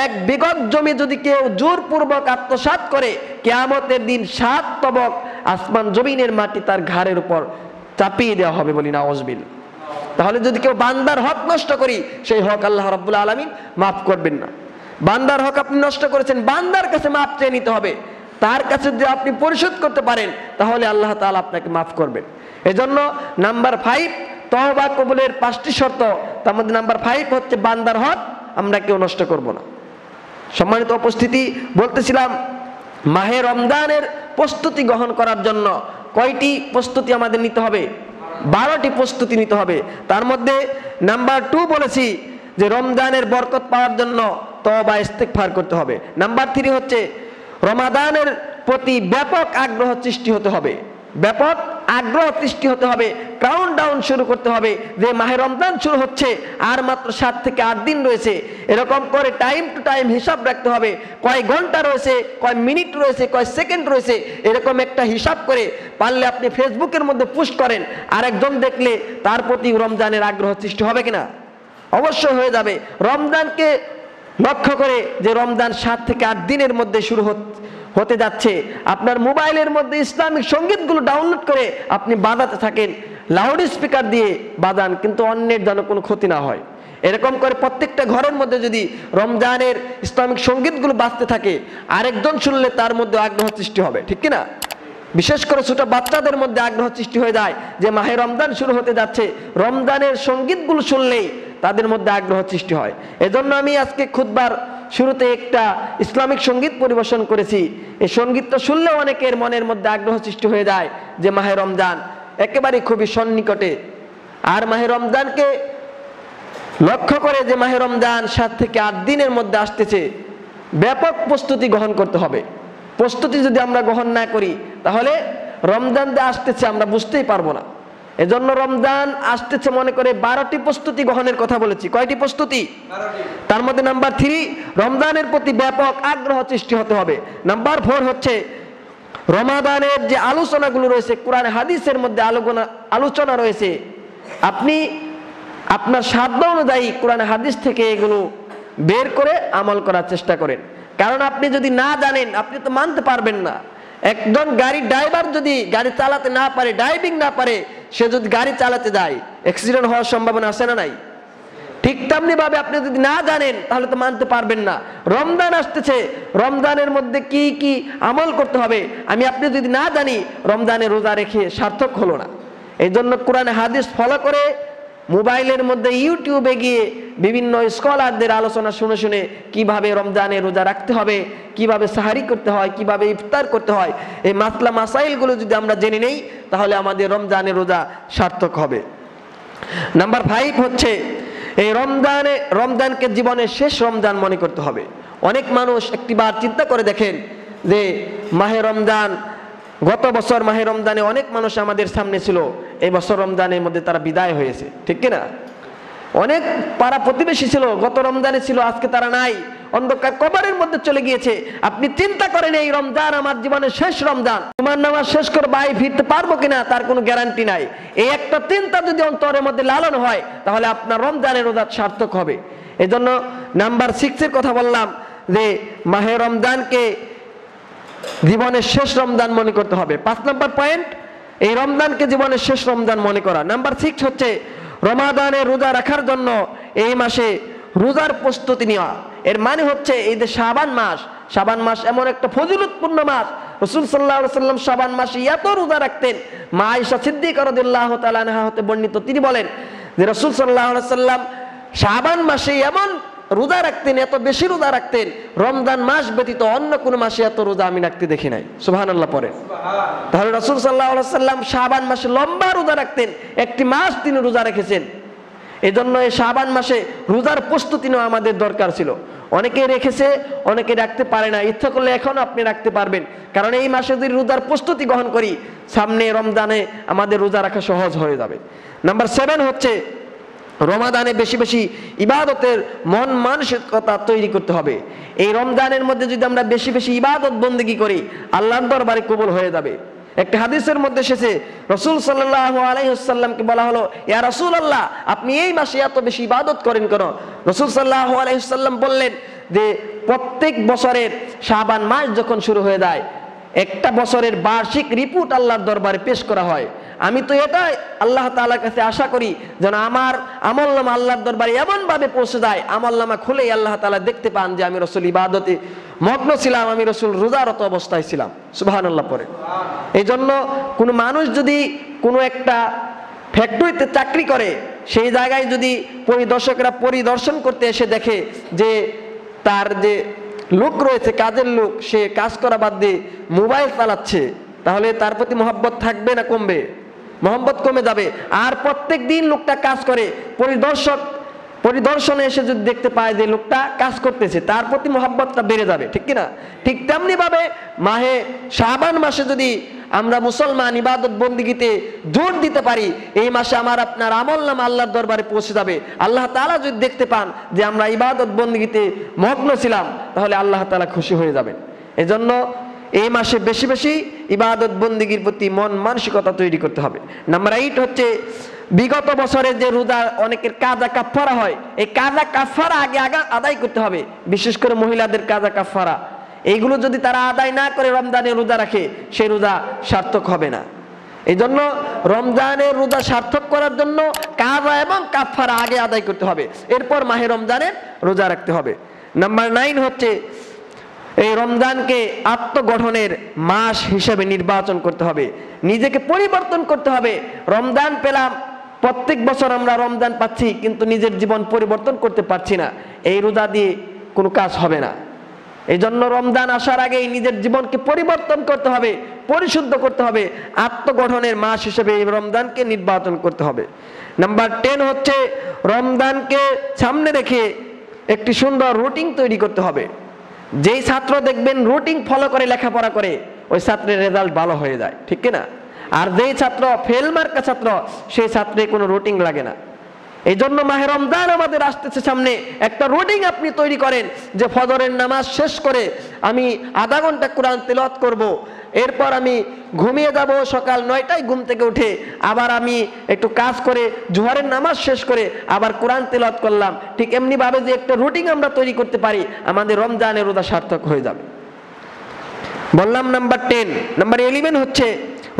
1 বিঘত জমি যদি কেউ জোরপূর্বক আত্মসাৎ করে, কিয়ামতের দিন 7 তবক আসমান জমিনের মাটি তার ঘাড়ের উপর চাপিয়ে দেওয়া হবে, বলি নাউজুবিল্লাহ। তাহলে যদি কেউ বান্দার হক নষ্ট করি, সেই হক আল্লাহ রাব্বুল আলামিন মাফ করবেন না। বান্দার হক আপনি নষ্ট করেছেন, বান্দার কাছে মাফ চেয়ে নিতে হবে। তার কাছে যদি আপনি পরিশোধ করতে পারেন, তাহলে আল্লাহ তাআলা আপনাকে মাফ করবেন। এজন্য নাম্বার 5 তওবা কবুলের 5টি শর্ত। তার মধ্যে নাম্বার 5 হচ্ছে বান্দার হক আমরা কেউ নষ্ট করব না। সম্মানিত উপস্থিতি, বলতেছিলাম মাহে রমজানের প্রস্তুতি গ্রহণ করার জন্য কয়টি প্রস্তুতি আমাদের নিতে হবে? 12টি প্রস্তুতি নিতে হবে। তার মধ্যে নাম্বার 2 বলেছি যে রমজানের বরকত পাওয়ার জন্য তওবা ইস্তিগফার করতে হবে। নাম্বার 3 হচ্ছে রমাদানের প্রতি ব্যাপক আগ্রহ সৃষ্টি হতে হবে। ব্যাপক আগ্রহ সৃষ্টি হতে হবে। কাউন্টডাউন শুরু করতে হবে যে মাহে রমজান শুরু হচ্ছে, আর মাত্র 7 থেকে 8 দিন রয়েছে। এরকম করে টাইম টু টাইম হিসাব রাখতে হবে, কয় ঘন্টা রয়েছে, কয় মিনিট রয়েছে, কয় সেকেন্ড রয়েছে, এরকম একটা হিসাব করে পারলে আপনি ফেসবুকের মধ্যে পোস্ট করেন, আরেকজন দেখলে তার প্রতি রমজানের আগ্রহ সৃষ্টি হবে কিনা? অবশ্যই হয়ে যাবে। রমজানকে লক্ষ্য করে যে রমজান 7 থেকে 8 দিনের মধ্যে শুরু হতে যাচ্ছে, আপনার মোবাইলের মধ্যে ইসলামিক সঙ্গীতগুলো ডাউনলোড করে আপনি বাজাতে থাকেন, লাউড স্পিকার দিয়ে বাজান, কিন্তু অন্যের যেন কোনো ক্ষতি না হয়। এরকম করে প্রত্যেকটা ঘরের মধ্যে যদি রমজানের ইসলামিক সঙ্গীতগুলো বাজতে থাকে, আরেকজন শুনলে তার মধ্যে আগ্রহ সৃষ্টি হবে, ঠিক কিনা? বিশেষ করে ছোট বাচ্চাদের মধ্যে আগ্রহ সৃষ্টি হয়ে যায় যে মাহে রমজান শুরু হতে যাচ্ছে, রমজানের সঙ্গীতগুলো শুনলেই তাদের মধ্যে আগ্রহ সৃষ্টি হয়। এজন্য আমি আজকে খুতবার শুরুতে একটা ইসলামিক সঙ্গীত পরিবেশন করেছি। এই সঙ্গীতটা শুনলেও অনেকের মনের মধ্যে আগ্রহ সৃষ্টি হয়ে যায় যে মাহে রমজান একেবারে খুবই সন্নিকটে। আর মাহে রমজানকে লক্ষ্য করে যে মাহে রমজান 7 থেকে 8 দিনের মধ্যে আসতেছে, ব্যাপক প্রস্তুতি গ্রহণ করতে হবে। প্রস্তুতি যদি আমরা গ্রহণ না করি, তাহলে রমজান যে আসতেছে আমরা বুঝতেই পারবো না। এজন্য রমজান আসতেছে মনে করে 12টি প্রস্তুতি গ্রহণের কথা বলেছি। কয়টি প্রস্তুতি? 12টি। তার মধ্যে নাম্বার 3 রমজানের প্রতি ব্যাপক আগ্রহ সৃষ্টি হতে হবে। নাম্বার 4 হচ্ছে রমাদানের যে আলোচনাগুলো রয়েছে, কোরআন হাদিসের মধ্যে আলোচনা রয়েছে, আপনি আপনার সাধ্য অনুযায়ী কোরআন হাদিস থেকে এগুলো বের করে আমল করার চেষ্টা করেন। কারণ আপনি যদি না জানেন আপনি তো মানতে পারবেন না। একজন গাড়ির ড্রাইভার যদি গাড়ি চালাতে না পারে, ড্রাইভিং না পারে, সে যদি গাড়ি চালাতে যায় অ্যাক্সিডেন্ট হওয়ার সম্ভাবনা আছে না নাই? ঠিক তেমনি ভাবে আপনি যদি না জানেন তাহলে তো মানতে পারবেন না। রমজান আসতেছে, রমজানের মধ্যে কি কি আমল করতে হবে আপনি যদি না জানি, রমজানে রোজা রেখে সার্থক হলো না। এই জন্য কোরআন হাদিস ফলো করে মোবাইলের মধ্যে ইউটিউবে গিয়ে বিভিন্ন স্কলারদের আলোচনা শুনে শুনে কিভাবে রমজানে রোজা রাখতে হবে, কিভাবে সাহারি করতে হয়, কিভাবে ইফতার করতে হয়, এই মাসলা মাসাইলগুলো যদি আমরা জেনে নেই তাহলে আমাদের রমজানের রোজা সার্থক হবে। নাম্বার 5 হচ্ছে এই রমজানকে জীবনের শেষ রমজান মনে করতে হবে। অনেক মানুষ একটিবার চিন্তা করে দেখেন যে মাহে রমজান, গত বছর মাহে রমজানে অনেক মানুষ আমাদের সামনে ছিল, এই বছর রমজানের মধ্যে তারা বিদায় হয়েছে, ঠিক কিনা? অনেক পাড়া প্রতিবেশী ছিল, গত রমজানে ছিল, আজকে তারা নাই, অন্ধকার কবরের মধ্যে চলে গিয়েছে। আপনি চিন্তা করেন এই রমজান আমার জীবনের শেষ রমজান, তোমার নামাজ শেষ করে বাড়ি ফিরতে পারবো কিনা তার কোনো গ্যারান্টি নাই। এই একটা চিন্তা যদি অন্তরের মধ্যে লালন হয় তাহলে আপনার রমজানের রোজা সার্থক হবে। এই জন্য নাম্বার 6 এর কথা বললাম যে মাহে রমজানকে জীবনের শেষ রমজান মনে করতে হবে। 5 নম্বর পয়েন্ট, এই রমজানকে জীবনের শেষ রমজান মনে করা। নাম্বার 6 হচ্ছে রমাদানে রোজা রাখার জন্য এই মাসে রোজার প্রস্তুতি নেওয়া। এর মানে হচ্ছে এই যে শাবান মাস এমন একটা ফজিলতপূর্ণ মাস, রাসূল সাল্লাল্লাহু আলাইহি ওয়াসাল্লাম শাবান মাসে এত রোজা রাখতেন। মা আয়েশা সিদ্দিকা রাদিয়াল্লাহু তাআলা আনহা হতে বর্ণিত, তিনি বলেন যে রাসূল সাল্লাল্লাহু আলাইহি ওয়াসাল্লাম শাবান মাসে এমন রোজা রাখতেন, এত বেশি রোজা রাখতেন, রমজান মাস ব্যতীত অন্য কোন মাসে এত রোজা আমি রাখতে দেখি নাই। সুবহানাল্লাহ পড়েন। তাহলে রাসূল সাল্লাল্লাহু আলাইহি ওয়াসাল্লাম শাবান মাসে লম্বা রোজা রাখতেন, একটি মাস তিনি রোজা রেখেছেন। এই জন্য এই শাবান মাসে রোজার প্রস্তুতি নেওয়া আমাদের দরকার ছিল। অনেকে রেখেছে, অনেকে রাখতে পারে না, ইচ্ছা করলে এখন আপনি রাখতে পারবেন। কারণ এই মাসে যদি রোজার প্রস্তুতি গ্রহণ করি সামনে রমজানে আমাদের রোজা রাখা সহজ হয়ে যাবে। নাম্বার 7 হচ্ছে রমাদানে বেশি বেশি ইবাদতের মন মানসিকতা তৈরি করতে হবে। এই রমজানের মধ্যে যদি আমরা বেশি বেশি ইবাদত বন্দেগী করি আল্লাহর দরবারে কবুল হয়ে যাবে। একটা হাদিসের মধ্যে এসেছে রাসূল সাল্লাল্লাহু আলাইহি ওয়াসাল্লামকে বলা হলো, ইয়া রাসূলুল্লাহ আপনি এই মাসে এত বেশি ইবাদত করেন কেন? রাসূল সাল্লাল্লাহু আলাইহি ওয়াসাল্লাম বললেন যে প্রত্যেক বছরের শাবান মাস যখন শুরু হয়ে যায় একটা বছরের বার্ষিক রিপোর্ট আল্লাহর দরবারে পেশ করা হয়। আমি তো এটাই আল্লাহ তাআলার কাছে আশা করি যেন আমার আমলনামা আল্লাহর দরবারে এমন ভাবে পৌঁছে যায়, আমলনামা খুলেই আল্লাহ তাআলা দেখতে পান যে আমি রাসূল ইবাদতে মগ্ন ছিলাম, আমি রাসূল রোজারত অবস্থায় ছিলাম। সুবহানাল্লাহ পড়ে। এই জন্য কোনো মানুষ যদি কোনো একটা ফ্যাক্টরিতে চাকরি করে, সেই জায়গায় যদি পরিদর্শকরা পরিদর্শন করতে এসে দেখে যে তার যে লোক রয়েছে, কাজের লোক, সে কাজ করা বাদ দিয়ে মোবাইল চালাচ্ছে, তাহলে তার প্রতি মহব্বত থাকবে না কমবে? মহব্বত কমে যাবে। আর প্রত্যেক দিন লোকটা কাজ করে, পরিদর্শনে এসে যদি দেখতে পায় যে লোকটা কাজ করতেছে, তার প্রতি মহব্বতটা বেড়ে যাবে, ঠিক কিনা? ঠিক তেমনি ভাবে মাহে শাবান মাসে যদি আমরা মুসলমান ইবাদত বন্দেগীতে জোর দিতে পারি, এই মাসে আমার আপনার আমলনামা আল্লাহর দরবারে পৌঁছে যাবে। আল্লাহ তাআলা যদি দেখতে পান যে আমরা ইবাদত বন্দেগীতে মগ্ন ছিলাম তাহলে আল্লাহ তাআলা খুশি হয়ে যাবেন। এজন্য এই মাসে বেশি বেশি ইবাদত বন্দেগীর প্রতি মন মানসিকতা তৈরি করতে হবে। নাম্বার 8 হচ্ছে বিগত বছরের যে রোজা অনেকের কাজা কাফারা হয়, এই কাজা কাফারা আগে আদায় করতে হবে। বিশেষ করে মহিলাদের কাজা কাফারা, এইগুলো যদি তারা আদায় না করে রমজানে রোজা রাখে সেই রোজা সার্থক হবে না। এই জন্য রমজানের রোজা সার্থক করার জন্য কাজা এবং কাফারা আগে আদায় করতে হবে, এরপর মাহে রমজানের রোজা রাখতে হবে। নাম্বার 9 হচ্ছে এই রমজানকে আত্মগঠনের মাস হিসেবে নির্বাচন করতে হবে, নিজেকে পরিবর্তন করতে হবে। রমজান পেলাম, প্রত্যেক বছর আমরা রমজান পাচ্ছি কিন্তু নিজের জীবন পরিবর্তন করতে পারছি না, এই রোজা দিয়ে কোনো কাজ হবে না। এই জন্য রমজান আসার আগেই নিজের জীবনকে পরিবর্তন করতে হবে, পরিশুদ্ধ করতে হবে, আত্মগঠনের মাস হিসেবে এই রমজানকে নির্বাচন করতে হবে। নাম্বার 10 হচ্ছে রমজানকে সামনে রেখে একটি সুন্দর রুটিন তৈরি করতে হবে। যেই ছাত্র দেখবেন রুটিন ফলো করে লেখাপড়া করে ওই ছাত্রের রেজাল্ট ভালো হয়ে যায়, ঠিক কিনা? আর যেই ছাত্র ফেল মার্কা ছাত্র সেই ছাত্রে কোনো রুটিন লাগে না। এই জন্য মাহে রমজান আমাদের আসতেছে সামনে, একটা রুটিন আপনি তৈরি করেন যে ফজরের নামাজ শেষ করে আমি আধা ঘন্টা কোরআন তেলাওয়াত করব, এরপর আমি ঘুমিয়ে যাব সকাল 9টায় ঘুম থেকে উঠে, আবার আমি একটু কাজ করে জোহরের নামাজ শেষ করে আবার কোরআন তেলাওয়াত করলাম। ঠিক এমনি ভাবে যে একটা রুটিন আমরা তৈরি করতে পারি, আমাদের রমজানের রোজা সার্থক হয়ে যাবে। বললাম নাম্বার 10। নাম্বার 11 হচ্ছে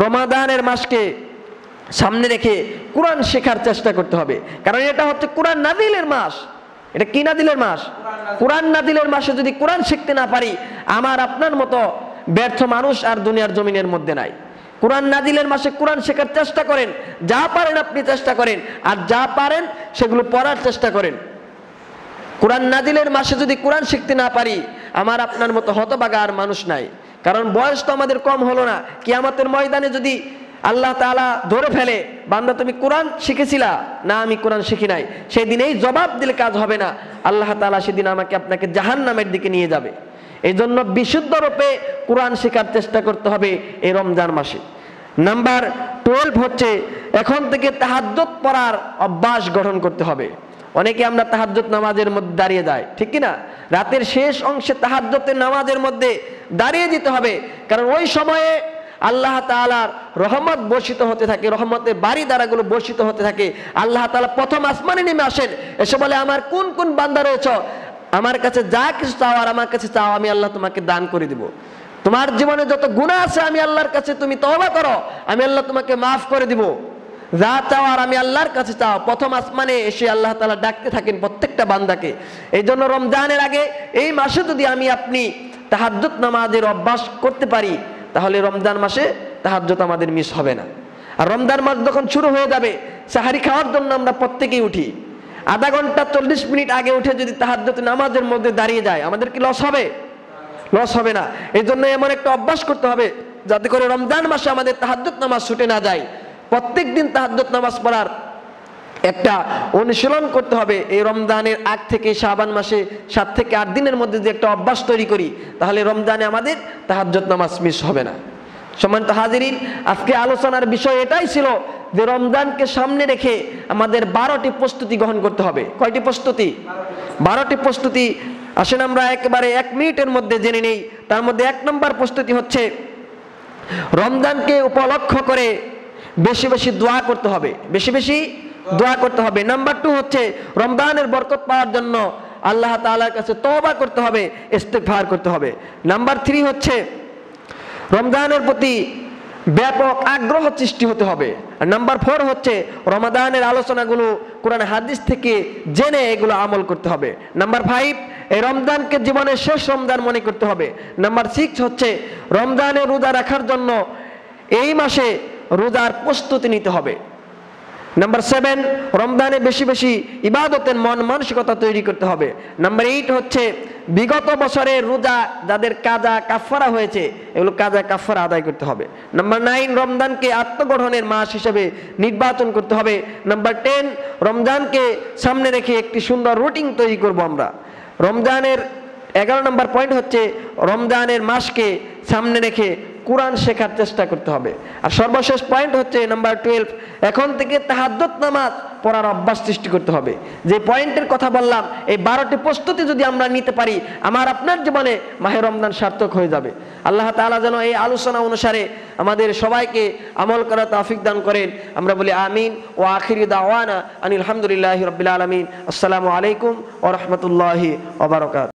রমাদানের মাসকে সামনে রেখে কোরআন শেখার চেষ্টা করতে হবে। কারণ এটা হচ্ছে কোরআন নাজিলের মাস। এটা কি নাজিলের মাস? কোরআন নাজিলের মাসে যদি কোরআন শিখতে না পারি, আমার আপনার মতো ব্যর্থ মানুষ আর দুনিয়ার জমিনের মধ্যে নাই। কোরআন নাজিলের মাসে কোরআন শেখার চেষ্টা করেন, যা পারেন আপনি চেষ্টা করেন, আর যা পারেন সেগুলো পড়ার চেষ্টা করেন। কোরআন নাজিলের মাসে যদি কোরআন শিখতে না পারি, আমার আপনার মতো হতভাগা আর মানুষ নাই। কারণ বয়স তো আমাদের কম হলো না। কিয়ামতের ময়দানে যদি আল্লাহ তাআলা ধরে ফেলে, বান্দা তুমি কোরআন শিখেছিলা? না, আমি কোরআন শিখি নাই, সেই দিনেই জবাব দিলে কাজ হবে না। আল্লাহ তাআলা সেদিন আমাকে আপনাকে জাহান্নামের দিকে নিয়ে যাবে। এই জন্য বিশুদ্ধ রূপে কোরআন শেখার চেষ্টা করতে হবে এই রমজান মাসে। নাম্বার 12 হচ্ছে এখন থেকে তাহাজ্জুদ পড়ার অভ্যাস গঠন করতে হবে। অনেকে আমরা তাহাজ্জুদ নামাজের মধ্যে দাঁড়িয়ে যায়, ঠিক কি না? রাতের শেষ অংশে তাহাজ্জুদের নামাজের মধ্যে দাঁড়িয়ে যেতে হবে। কারণ ওই সময়ে আল্লাহ তাআলার রহমত বর্ষিত হতে থাকে, রহমতের বাড়ি দ্বারাগুলো বর্ষিত হতে থাকে। আল্লাহ তাআলা প্রথম আসমানে নেমে আসেন, এসে বলে আমার কোন কোন বান্দা রয়েছে, আমার কাছে যা কিছু চাও আর আমার কাছে চাও, আমি আল্লাহ তোমাকে দান করে দিব। তোমার জীবনে যত গুনাহ আছে আমি আল্লাহর কাছে তুমি তওবা করো, আমি আল্লাহ তোমাকে মাফ করে দিব। যা চাও আর আমি আল্লাহর কাছে চাও। প্রথম আসমানে এসে আল্লাহ তাআলা ডাকতে থাকেন প্রত্যেকটা বান্দাকে। এই জন্য রমজানের আগে এই মাসে যদি আমি আপনি তাহাজ্জুদ নামাজের অভ্যাস করতে পারি, তাহলে রমজান মাসে তাহাজ্জুদ আমাদের মিস হবে না। আর রমজান মাস যখন শুরু হয়ে যাবে, সাহারি খাওয়ার জন্য আমরা প্রত্যেকেই উঠি। আধা ঘন্টা 40 মিনিট আগে উঠে যদি তাহাজ্জুদ নামাজের মধ্যে দাঁড়িয়ে যায়, আমাদের কি লস হবে? লস হবে না। এই জন্য এমন একটা অভ্যাস করতে হবে যাতে করে রমজান মাসে আমাদের তাহাজ্জুদ নামাজ ছুটে না যায়। প্রত্যেক দিন তাহাজ্জুদ নামাজ পড়ার একটা অনুশীলন করতে হবে। এই রমজানের আগ থেকে শাবান মাসে 7 থেকে 8 দিনের মধ্যে যে একটা অভ্যাস তৈরি করি, তাহলে রমজানে আমাদের তাহাজ্জুদ নামাজ মিস হবে না। সম্মানিত হাজিরিন, আজকে আলোচনার বিষয় এটাই ছিল যে রমজানকে সামনে রেখে আমাদের 12টি প্রস্তুতি গ্রহণ করতে হবে। কয়টি প্রস্তুতি? 12টি প্রস্তুতি। আসেন আমরা একেবারে 1 মিনিটের মধ্যে জেনে নেই। তার মধ্যে 1 নম্বর প্রস্তুতি হচ্ছে রমজানকে উপলক্ষ করে বেশি বেশি দোয়া করতে হবে, বেশি বেশি দোয়া করতে হবে। নাম্বার 2 হচ্ছে রমজানের বরকত পাওয়ার জন্য আল্লাহ তাআলার কাছে তওবা করতে হবে, ইস্তেগফার করতে হবে। নাম্বার 3 হচ্ছে রমজানের প্রতি ব্যাপক আগ্রহ সৃষ্টি হতে হবে। আর নাম্বার 4 হচ্ছে রমাদানের আলোচনাগুলো কোরআন হাদিস থেকে জেনে এগুলো আমল করতে হবে। নাম্বার 5, এই রমজানকে জীবনের শেষ রমজান মনে করতে হবে। নাম্বার 6 হচ্ছে রমজানে রোজা রাখার জন্য এই মাসে রোজার প্রস্তুতি নিতে হবে। নাম্বার 7, রমজানে বেশি বেশি ইবাদতের মন মানসিকতা তৈরি করতে হবে। নাম্বার 8 হচ্ছে বিগত বছরের রোজা যাদের কাজা কাফারা হয়েছে, এগুলো কাজা কাফারা আদায় করতে হবে। নাম্বার 9, রমজানকে আত্মগঠনের মাস হিসেবে নির্বাচন করতে হবে। নাম্বার 10, রমজানকে সামনে রেখে একটি সুন্দর রুটিন তৈরি করব আমরা। রমজানের 11 নম্বর পয়েন্ট হচ্ছে রমজানের মাসকে সামনে রেখে কোরআন শেখার চেষ্টা করতে হবে। আর সর্বশেষ পয়েন্ট হচ্ছে নাম্বার 12, এখন থেকে তাহাজ্জুদ নামাজ পড়ার অভ্যাস সৃষ্টি করতে হবে। যে পয়েন্টের কথা বললাম, এই 12টি প্রস্তুতি যদি আমরা নিতে পারি, আমার আপনার জীবনে মাহে রমজান সার্থক হয়ে যাবে। আল্লাহ তাআলা যেন এই আলোচনা অনুসারে আমাদের সবাইকে আমল করার তৌফিক দান করেন। আমরা বলি আমিন। ও আখিরি দাওয়ানা আনিল হামদুলিল্লাহি রাব্বিল আলামিন। আসসালামু আলাইকুম ওয়া রাহমাতুল্লাহি ওয়া বারাকাতুহু।